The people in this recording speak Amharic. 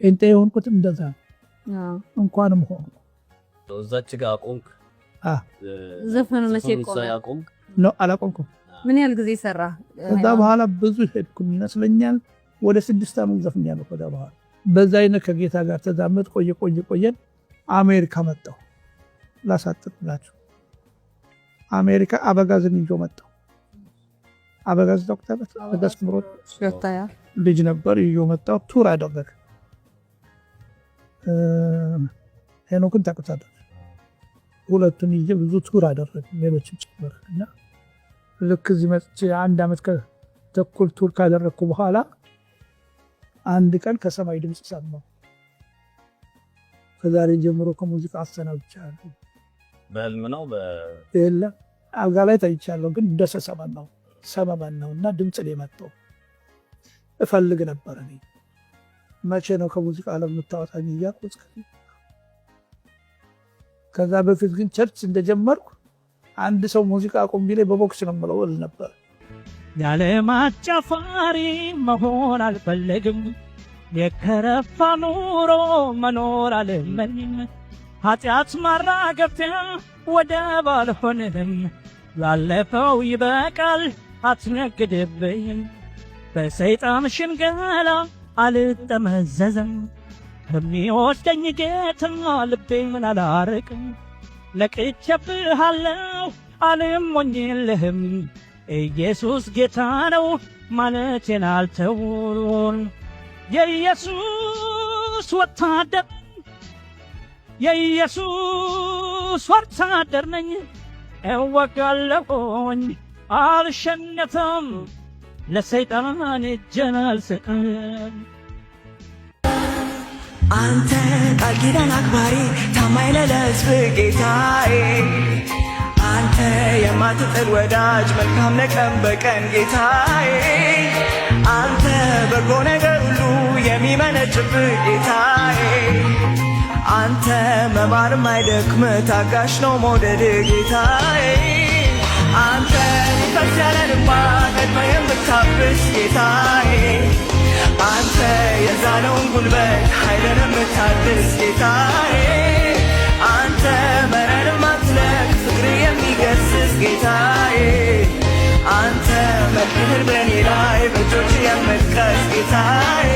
እንተ የሆንኩት እንደዛ እንኳንም ሆኖ እዛች ጋር ቆንክ ዘፈኑ መቼ ቆንክ ነው አላቆንኩም። ምን ያህል ጊዜ ሰራ? ከዛ በኋላ ብዙ ሄድኩኝ ይመስለኛል ወደ 6 ዓመት ዘፍኛለሁ። ከዛ በኋላ በዛ አይነት ከጌታ ጋር ተዛመድ ቆየን አሜሪካ መጣሁ። ላሳጥብላችሁ አሜሪካ አበጋዝን ይዞ መጣሁ። አበጋዝ ዶክተር አበጋዝ ምሮት ሽታያ ልጅ ነበር ይዞ መጣሁ። ቱር አደረገ ሄኖክን ታውቁታላችሁ። ሁለቱን ይዤ ብዙ ቱር አደረገ ሌሎችም ጨመረና ልክ እዚህ መጥቼ 1 ዓመት ከተኩል ቱር ካደረግኩ በኋላ አንድ ቀን ከሰማይ ድምጽ ሰማሁ። ከዛሬ ጀምሮ ከሙዚቃ አሰናብቻለሁ። በህልም ነው የለም አልጋ ላይ ተኝቻለሁ፣ ግን ደስ ሰማን ነውና ድምጽ ላይ መጣሁ። እፈልግ ነበር እኔ መቼ ነው ከሙዚቃ ዓለም የምታወጣኝ እያልኩ። ከዛ በፊት ግን ቸርች እንደጀመርኩ አንድ ሰው ሙዚቃ አቁም ቢለኝ በቦክስ ነው የምለው እል ነበር። ያለ ማጫፋሪ መሆን አልፈልግም፣ የከረፋ ኑሮ መኖር አልመኝም፣ ኃጢአት ማራገፊያ ወደብ አልሆንም፣ ላለፈው ይበቃል አትነግድብኝም፣ በሰይጣን ሽንገላ አልጠመዘዝም፣ ከሚወስደኝ ጌታ ልቤን አላርቅም፣ ለቅቼብሃለሁ አልሞኝልህም፣ ኢየሱስ ጌታ ነው ማለቴን አልተውም። የኢየሱስ ወታደር ነኝ፣ እወጋለሁኝ አልሸነፍም፣ ለሰይጣን እጄን አልሰጥም። አንተ ቃል ኪዳን አክባሪ ታማኝ ነህ ለሕዝብህ ጌታዬ፣ አንተ የማትጥል ወዳጅ መልካም ነህ ቀን በቀን ጌታዬ፣ አንተ በጎ ነገር ሁሉ የሚመነጭብህ ጌታዬ፣ አንተ መማርም አይደክምህ ታጋሽ ነው መውደድህ ጌታዬ፣ አንተ ሊፈስ ያለ እንባ ቀድመህ የምታብስ ጌታዬ፣ አንተ የዛለውን ጉልበት ኃይልን የምታድስ ጌታዬ፣ አንተ መረንም አትለቅ ፍቅር የሚገስስ ጌታዬ፣ አንተ መልክህን በእኔ ላይ በእጆች የምትቀርጽ ጌታዬ